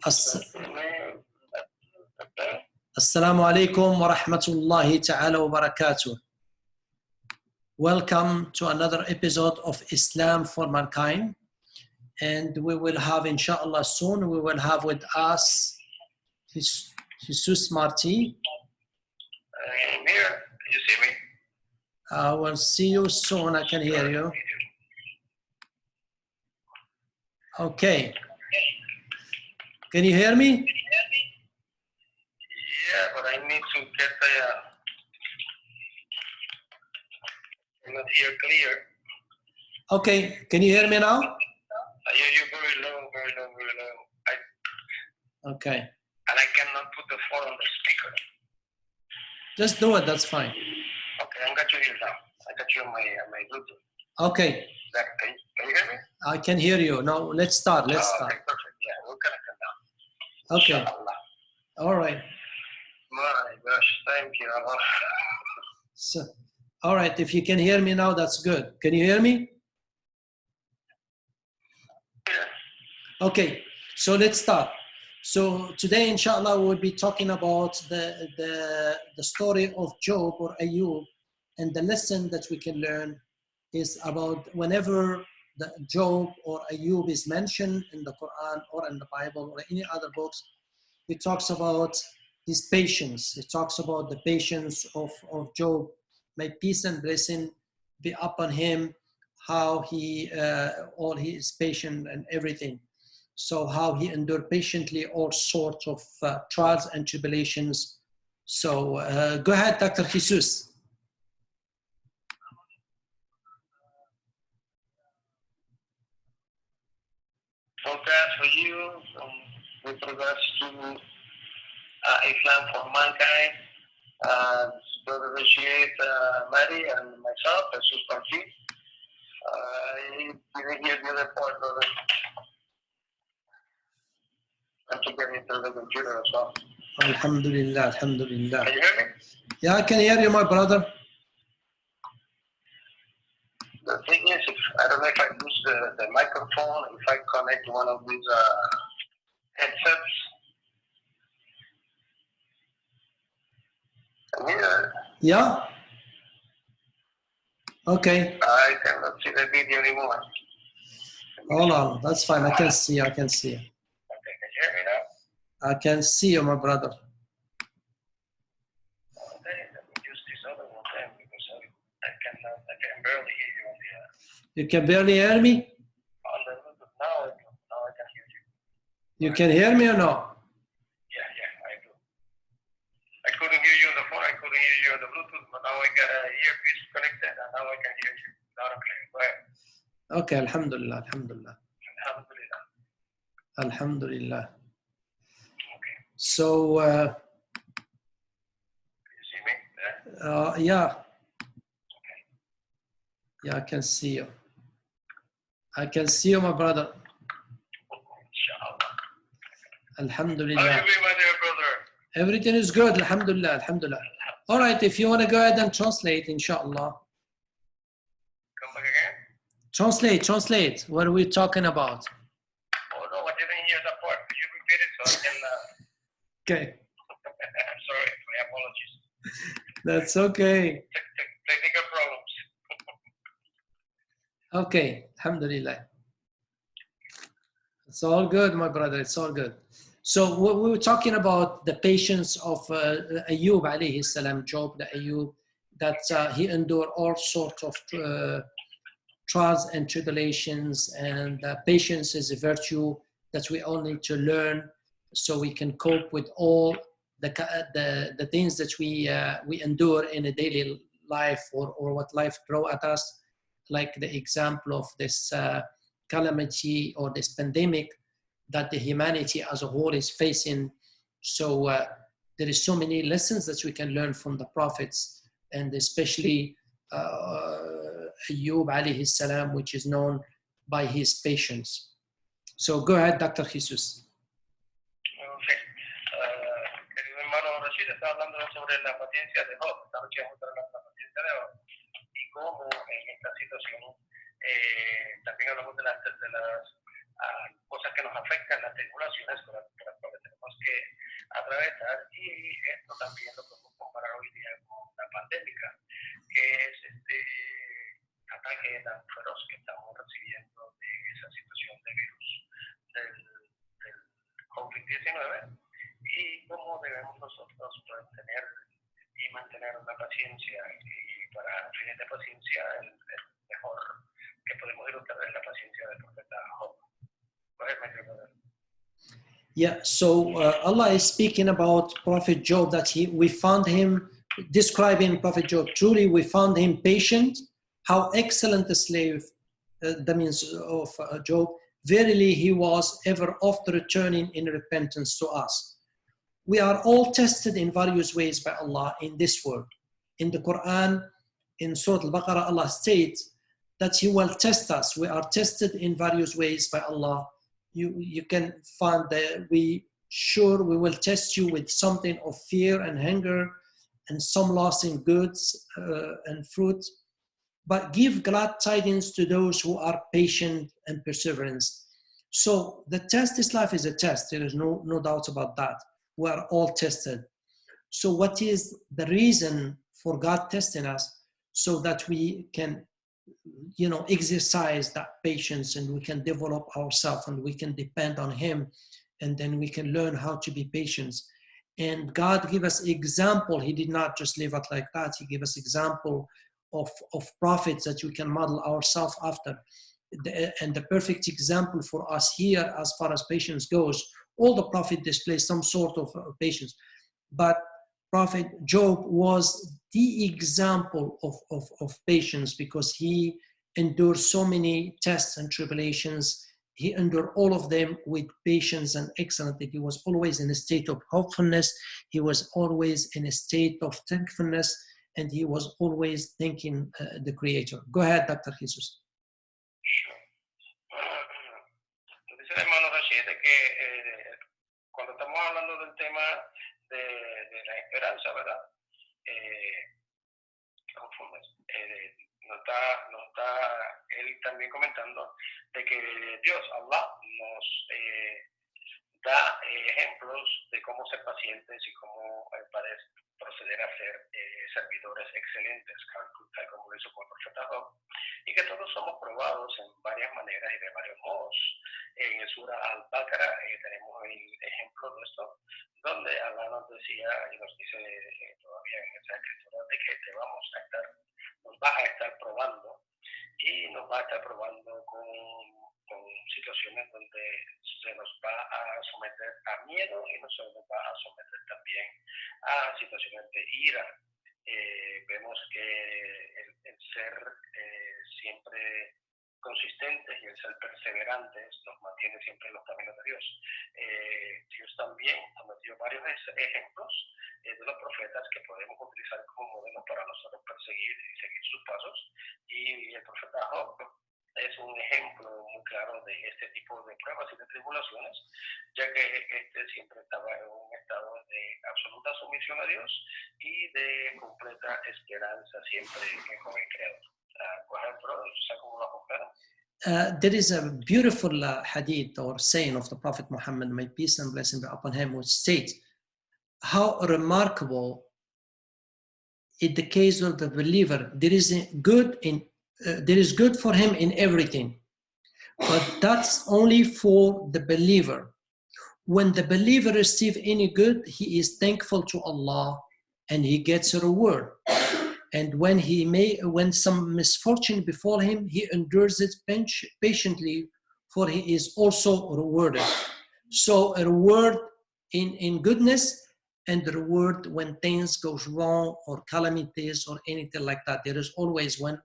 Assalamu alaikum wa rahmatullahi ta'ala wa barakatuh. Welcome to another episode of Islam for Mankind. And we will have, inshallah, soon, we will have with us Jesus Marti. I'm here. Can you see me? I will see you soon. I can hear you. Okay. Can you hear me? Yeah, but I need to get the I'm not here clear. Okay. Can you hear me now? I hear you very low, very low, very low. Okay. And I cannot put the phone on the speaker. Just do it. That's fine. Okay, I got you here now. I got you on my Bluetooth. Okay. Can you hear me? I can hear you. Now let's start. Okay, perfect. Yeah, we'll connect it now. Okay. Inshallah. All right. My gosh, thank you. So, all right. If you can hear me now, that's good. Can you hear me? Yeah. Okay. So let's start. So today, inshallah, we'll be talking about the story of Job or Ayub, and the lesson that we can learn is about whenever the Job or Ayub is mentioned in the Quran or in the Bible or any other books, it talks about his patience. It talks about the patience of Job. May peace and blessing be upon him, how he is patient and everything. So how he endured patiently all sorts of trials and tribulations. So go ahead, Dr. Jesus. Okay, for you, with regards to Islam for Mankind, Brother Rashid, Mary, and myself, Jesus Marti. You didn't hear the other part, brother. I'm to get into the computer as well. Alhamdulillah, alhamdulillah. Can you hear me? Yeah, I can hear you, my brother. The thing is, I don't know if I use the microphone, if I connect one of these headsets. Can you hear? Yeah. Okay. I cannot see the video anymore. Hold on, that's fine. I can see. I can see. Okay, can you hear me now? I can see you, my brother. Okay, let me use this other one then because I can barely hear you on the. You can barely hear me? On the Bluetooth now I can hear you. You can hear me or no? Yeah, I do. I couldn't hear you on the phone, I couldn't hear you on the Bluetooth, but now I got an earpiece connected and now I can hear you loud and clear. Go ahead. Okay, alhamdulillah, alhamdulillah. Alhamdulillah. Alhamdulillah. Okay. So, You see me there? yeah. Okay. Yeah, I can see you. I can see you, my brother. Inshallah. Alhamdulillah. How you been, my dear brother? Everything is good, alhamdulillah, alhamdulillah. All right, if you want to go ahead and translate, inshallah. Come back again? Translate. What are we talking about? Oh no, I didn't hear that part. Could you repeat it so I can Okay. I'm sorry, my apologies. That's okay. Technical problems. Okay, alhamdulillah. It's all good, my brother. It's all good. So we were talking about the patience of Ayub alayhi salam, Job, the Ayub, that he endured all sorts of trials and tribulations, and patience is a virtue that we all need to learn so we can cope with all the things that we endure in a daily life or what life throw at us, like the example of this calamity or this pandemic that the humanity as a whole is facing. So there is so many lessons that we can learn from the prophets, and especially Ayub alayhi salam, which is known by his patience. So go ahead, Dr. Jesus. Okay. Querido hermano Rashid, está hablando sobre la paciencia de Job. Esta noche vamos a hablar de la paciencia de Job y cómo en esta situación también hablamos de las cosas que nos afectan, las tribulaciones por las tener una paciencia y para fines de paciencia el mejor que podemos ilustrar es la paciencia del profeta Job. Yeah, so Allah is speaking about Prophet Job, that we found him, describing Prophet Job, truly we found him patient, how excellent a slave, that means of Job, verily he was ever after returning in repentance to us. We are all tested in various ways by Allah in this world. In the Quran, in Surah Al-Baqarah, Allah states that He will test us. We are tested in various ways by Allah. You can find that we will test you with something of fear and hunger and some loss in goods and fruit. But give glad tidings to those who are patient and perseverance. So the test, this life is a test. There is no doubt about that. We are all tested. So what is the reason for God testing us? So that we can, exercise that patience, and we can develop ourselves, and we can depend on Him, and then we can learn how to be patient. And God gave us example. He did not just leave it like that. He gave us example of prophets that we can model ourselves after. And the perfect example for us here, as far as patience goes, all the prophets display some sort of patience. But Prophet Job was the example of patience, because he endured so many tests and tribulations. He endured all of them with patience and excellence. He was always in a state of hopefulness. He was always in a state of thankfulness, and he was always thanking the Creator. Go ahead, Dr. Jesus. Dice el hermano Rashid que cuando estamos hablando del tema de la esperanza, ¿verdad? Nos está él también comentando de que Dios, Allah, nos da ejemplos de cómo ser pacientes y cómo proceder a ser servidores excelentes, tal como lo hizo con el profeta Job, y que todos somos probados en varias maneras y de varios modos. En el Surah Al-Baqarah tenemos el ejemplo de esto, donde Allah nos decía y nos dice todavía en esa escritura de que nos va a estar probando, y nos va a estar probando con situaciones donde se nos va a someter a miedo y no se nos va a someter también a situaciones de ira. Vemos que el ser siempre consistentes y el ser perseverantes nos mantiene siempre en los caminos de Dios. Dios también nos dio varios ejemplos de los profetas que podemos utilizar como modelos para nosotros perseguir y seguir sus pasos, y el profeta Job es un ejemplo muy claro de este tipo de pruebas y de tribulaciones, ya que siempre estaba en un estado de absoluta sumisión a Dios y de completa esperanza siempre con el Creador. There is a beautiful hadith or saying of the Prophet Muhammad, may peace and blessing be upon him, which states how remarkable in the case of the believer, there is good for him in everything, but that's only for the believer. When the believer receives any good, he is thankful to Allah and he gets a reward. And when some misfortune befall him, he endures it patiently, for he is also rewarded. So a reward in goodness, and the reward when things goes wrong or calamities or anything like that. There is always when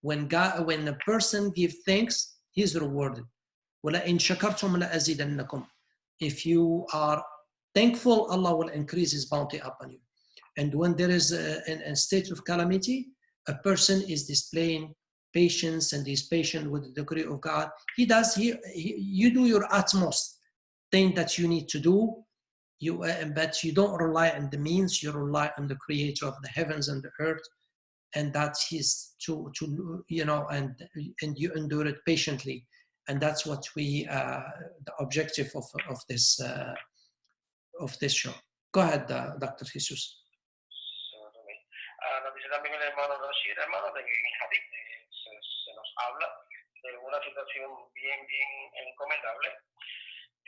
a person gives thanks, he's rewarded. وَلَئِن شَكَرْتُمْ لَأَزِيدَنَّكُمْ. If you are thankful, Allah will increase His bounty upon you. And when there is a state of calamity, a person is displaying patience and is patient with the decree of God. You do your utmost thing that you need to do, but you don't rely on the means, you rely on the Creator of the heavens and the earth, and that's His and you endure it patiently. And that's what the objective of this show. Go ahead, Dr. Jesus. Nos dice también el hermano Rashid, hermano, de que en el Hadith se nos habla de una situación bien encomendable,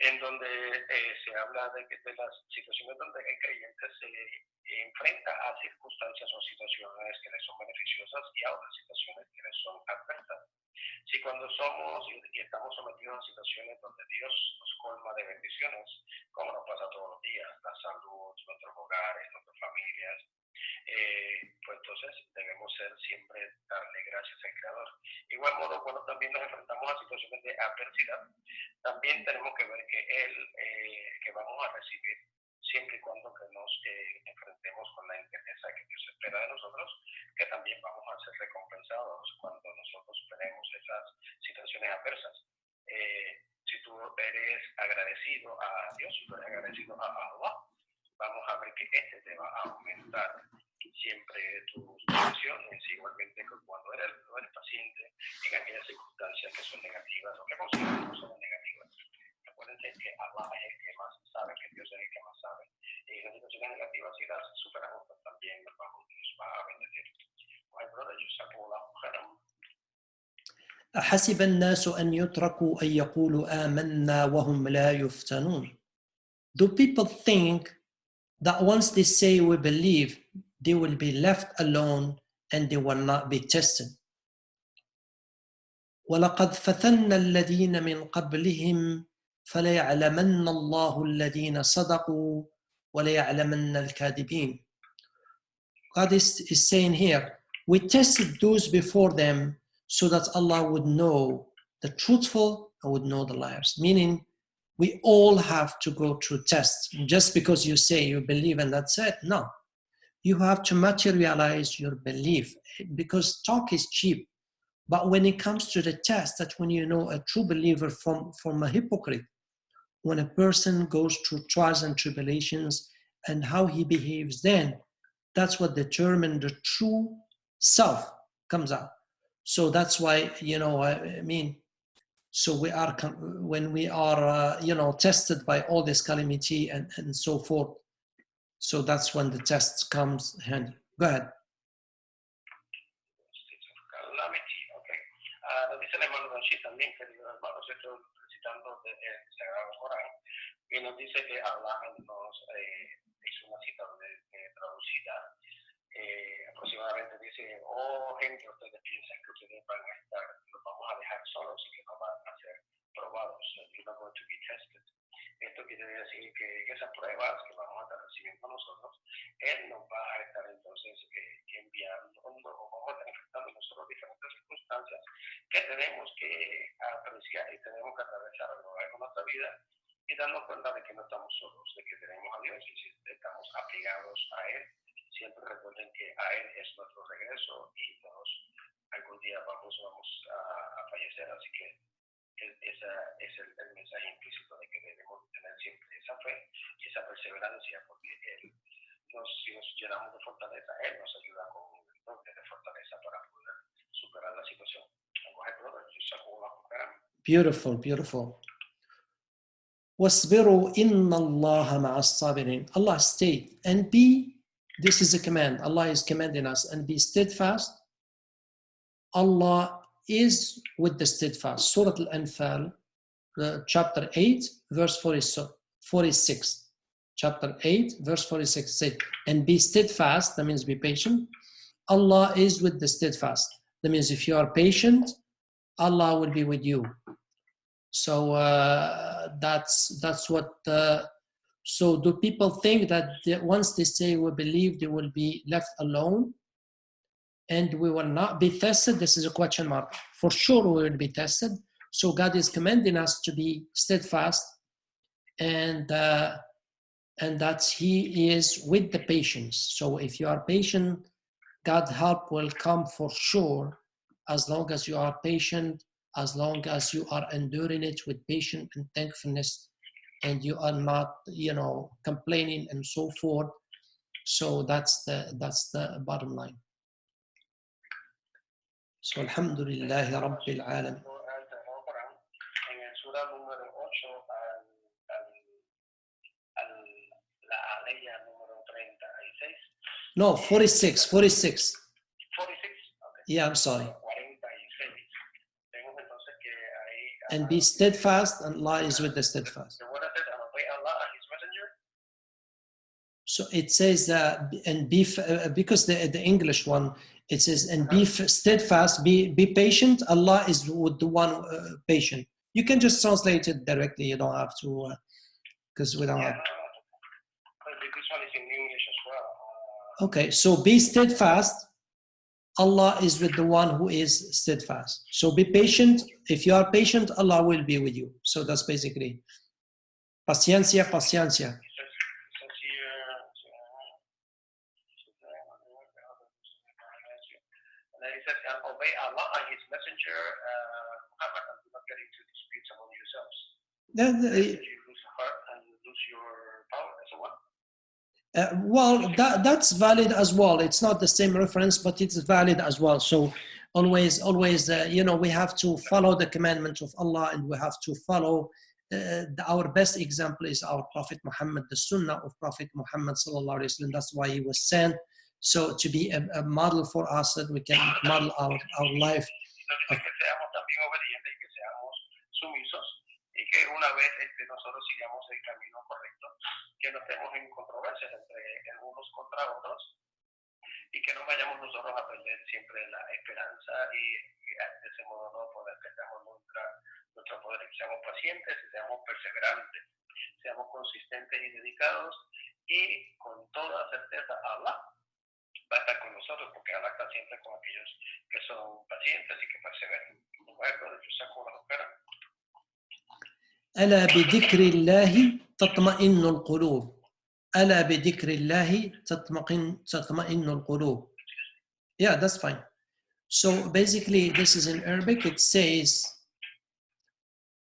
en donde se habla de las situaciones donde el creyente se enfrenta a circunstancias o situaciones que les son beneficiosas y a otras situaciones que les son adversas. Si cuando somos y estamos sometidos a situaciones donde Dios nos colma de bendiciones, como nos pasa todos los días, la salud, nuestros hogares, nuestras familias, pues entonces debemos siempre darle gracias al Creador. Igual modo, cuando también nos enfrentamos a situaciones de adversidad, también tenemos que ver que que vamos a recibir siempre y cuando que nos enfrentemos con la entereza que Dios espera de nosotros, que también vamos a ser recompensados cuando nosotros superemos esas situaciones adversas. Si tú eres agradecido a Dios, si tú eres agradecido a Allah, vamos a ver que te va a aumentar siempre tus bendiciones, igualmente que cuando eres paciente en aquellas circunstancias que son negativas o que consideramos que son negativas. Acuérdense que Allah es el que más sabe, que Dios es el que más sabe. Y las situaciones negativas, si las superamos, pues también nos va a bendecir. My brother, Jazakallahu khairan. أحسب الناس أن يتركوا أن يقولوا آمنا وهم لا يفتنون. Do people think that once they say we believe, they will be left alone and they will not be tested? وَلَقَدْ فَتَنَّا الَّذِينَ مِنْ قَبْلِهِمْ فَلَيَعْلَمَنَّ اللَّهُ الَّذِينَ صَدَقُوا وَلَيَعْلَمَنَّ الْكَاذِبِينَ. God is saying here, we tested those before them so that Allah would know the truthful and would know the liars. Meaning, we all have to go through tests. Just because you say you believe and that's it, no. You have to materialize your belief because talk is cheap. But when it comes to the test, that's when you know a true believer from a hypocrite. When a person goes through trials and tribulations and how he behaves then, that's what determines the true self comes out. So that's why, I mean, so we are, when we are, tested by all this calamity and so forth, so that's when the test comes handy. Go ahead. Calamity, okay. Nos dice el hermano Rashid también, querido hermano, estoy recitando el Sagrado Corán, y nos dice que Allah nos hizo una cita traducida, aproximadamente dice, oh gente, ustedes piensan que ustedes van a estar, los vamos a dejar solos y que no van a ser probados, you're not going to be tested. Esto quiere decir que esas pruebas que vamos a estar recibiendo nosotros, Él nos va a estar entonces enviando, o vamos a estar enfrentando nosotros diferentes circunstancias que tenemos que apreciar y tenemos que atravesar a lo largo de nuestra vida y darnos cuenta de que no estamos solos, de que tenemos a Dios y si estamos apegados a Él. Siempre recuerden que a Él es nuestro regreso y todos algún día vamos a fallecer, así que ese es el mensaje implícito de que debemos tener siempre esa fe y esa perseverancia, porque si nos llenamos de fortaleza, Él nos ayuda con el doble de fortaleza para poder superar la situación. Beautiful, beautiful. وَاصْبِرُوا إِنَّ اللَّهَ مَعَ الصَّابِرِينَ. Allah state, and be, this is a command, Allah is commanding us, and be steadfast. Allah is with the steadfast. Surah Al-Anfal, chapter 8, verse 46. Chapter 8, verse 46 said, and be steadfast, that means be patient. Allah is with the steadfast. That means if you are patient, Allah will be with you. So that's what, so do people think that once they say we believe, they will be left alone and we will not be tested? This is a question mark. For sure we will be tested. So God is commanding us to be steadfast and that He is with the patients. So if you are patient, God's help will come for sure, as long as you are patient, as long as you are enduring it with patience and thankfulness, and you are not, complaining and so forth. So that's the bottom line. So Alhamdulillah Rabbil Alamin. No, 46. 46? Okay. Yeah, I'm sorry. And be steadfast, and Allah is with the steadfast. So it says, and be, because the English one, it says, and be steadfast, be patient. Allah is with the one patient. You can just translate it directly. You don't have to, because we don't have. This one is in English as well. Okay, so be steadfast. Allah is with the one who is steadfast. So be patient. If you are patient, Allah will be with you. So that's basically paciencia, paciencia. And he says, obey Allah and His Messenger, Muhammad, and do not get into disputes among yourselves. You lose heart and lose your power as well. Well, that's valid as well. It's not the same reference, but it's valid as well. So always, we have to follow the commandments of Allah, and we have to follow. Our best example is our Prophet Muhammad, the Sunnah of Prophet Muhammad sallallahu alaihi wasallam. That's why he was sent. So to be a model for us, that we can model our life. Y que una vez nosotros sigamos el camino correcto, que no estemos en controversias entre unos contra otros y que no vayamos nosotros a perder siempre la esperanza y de ese modo no poder perdamos nuestro poder, que seamos pacientes y seamos perseverantes, seamos consistentes y dedicados, y con toda certeza Allah va a estar con nosotros, porque Allah está siempre con aquellos que son pacientes y que perseveran. ألا بذكر الله تطمئن القلوب. ألا بذكر الله تطمئن القلوب. Yeah, that's fine. So basically, this is in Arabic. It says,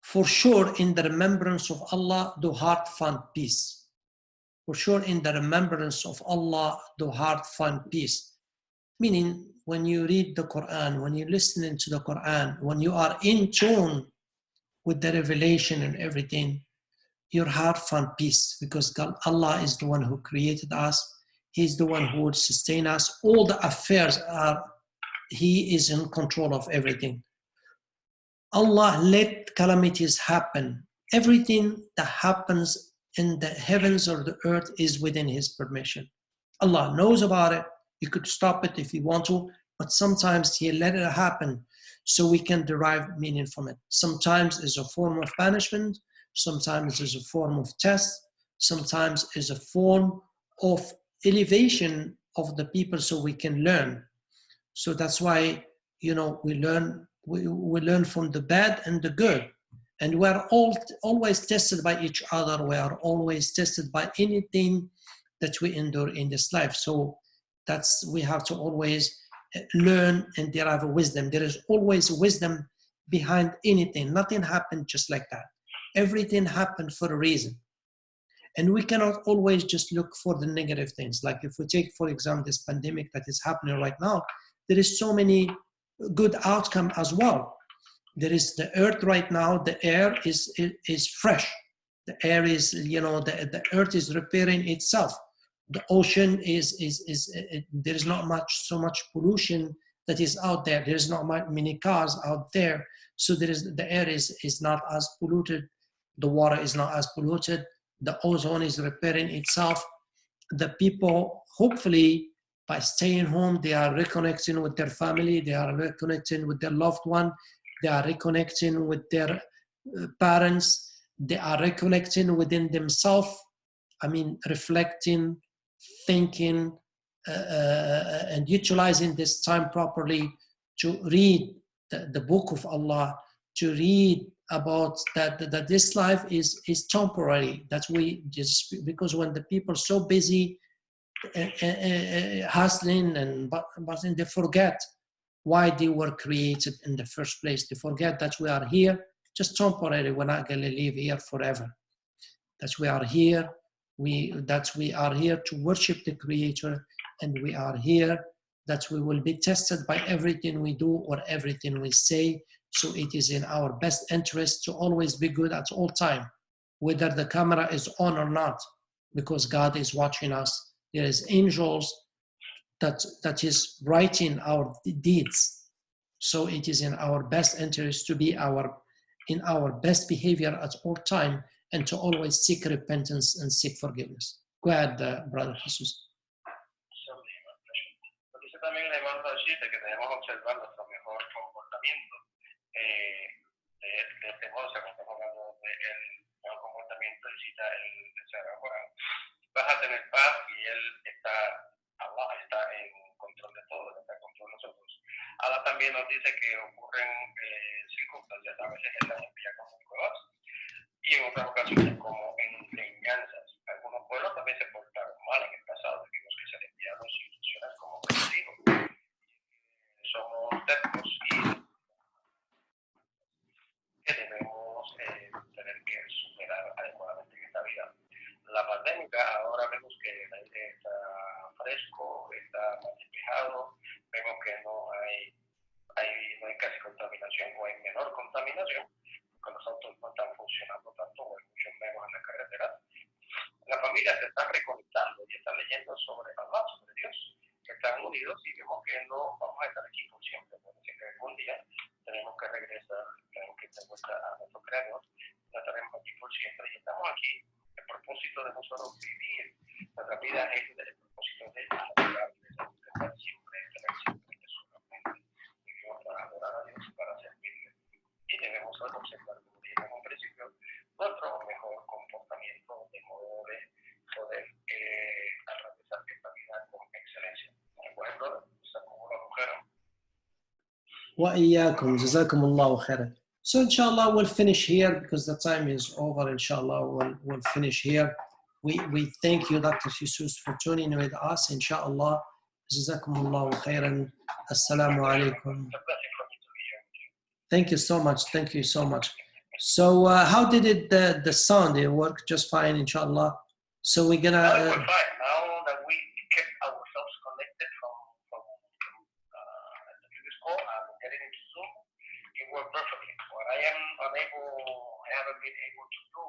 for sure, in the remembrance of Allah, the heart find peace. For sure, in the remembrance of Allah, the heart find peace. Meaning, when you read the Quran, when you listen to the Quran, when you are in tune with the revelation and everything, your heart find peace, because God, Allah is the one who created us. He's the one who would sustain us. All the affairs He is in control of everything. Allah let calamities happen. Everything that happens in the heavens or the earth is within His permission. Allah knows about it. He could stop it if He want to, but sometimes He let it happen so we can derive meaning from it. Sometimes it's a form of punishment. Sometimes it's a form of test. Sometimes it's a form of elevation of the people so we can learn. So that's why, we learn from the bad and the good. And we're always tested by each other. We are always tested by anything that we endure in this life. So we have to always learn and derive wisdom. There is always wisdom behind anything. Nothing happened just like that. Everything happened for a reason. And we cannot always just look for the negative things. Like if we take, for example, this pandemic that is happening right now, there is so many good outcome as well. There is the earth right now, the air is fresh. The air is, the earth is repairing itself. The ocean there is not so much pollution that is out there. There is not many cars out there. So the air is not as polluted. The water is not as polluted. The ozone is repairing itself. The people, hopefully, by staying home, they are reconnecting with their family. They are reconnecting with their loved one. They are reconnecting with their parents. They are reconnecting within themselves. Reflecting, thinking, and utilizing this time properly to read the book of Allah, to read about that this life is temporary, that we just, because when the people are so busy hustling but they forget why they were created in the first place. They forget that we are here just temporary. We're not going to live here forever. That we are here. That we are here to worship the Creator, and we are here that we will be tested by everything we do or everything we say. So it is in our best interest to always be good at all time, whether the camera is on or not, because God is watching us. There is angels that is writing our deeds. So it is in our best interest to be in our best behavior at all time, and to always seek repentance and seek forgiveness. Go ahead, Brother Jesus. Lo dice también el hermano Rashid que debemos observar nuestro mejor comportamiento. De este modo, estamos hablando del mejor comportamiento y cita el Sagrado Corán. Vas a tener paz y Allah está en control de todo, está en control de nosotros. Allah también nos dice que ocurren circunstancias, a veces Él las envía como pruebas y en otras ocasiones como enseñanzas. Algunos pueblos también se portaron mal en el pasado, vimos que se les enviaron instrucciones como castigos. Somos tercos y que debemos tener que superar adecuadamente en esta vida. La pandemia, ahora vemos que el aire está fresco, está más despejado, vemos que no hay casi contaminación o hay menor contaminación, porque los autos no están funcionando tanto o hay mucho menos en la carretera. La familia se está reconectando y está leyendo sobre Allah, sobre Dios, que están unidos y vemos que no vamos a estar aquí por siempre, porque que algún día tenemos que regresar, tenemos que estar a nuestro creador, no estaremos aquí por siempre y estamos aquí. El propósito de nosotros vivir nuestra vida es el propósito de adorar, de estar siempre, tener siempre solamente. Vivimos para adorar a Dios y para servirle. Y debemos observar, como dijimos en un principio, nuestro mejor comportamiento de modo de poder atravesar esta vida con excelencia. Bueno, como una mujer. وإياكم جزاكم الله خيرا. So inshallah we'll finish here because the time is over. Inshallah we'll finish here. We thank you, Dr. Jesus, for joining with us. Inshallah. جزاكم الله خيرا. Assalamu alaikum. Thank you so much. Thank you so much. So how did the sound? It worked just fine, inshallah. So we're gonna. We're fine now that we kept ourselves connected from the previous call and getting into Zoom. It worked perfectly. What I haven't been able to do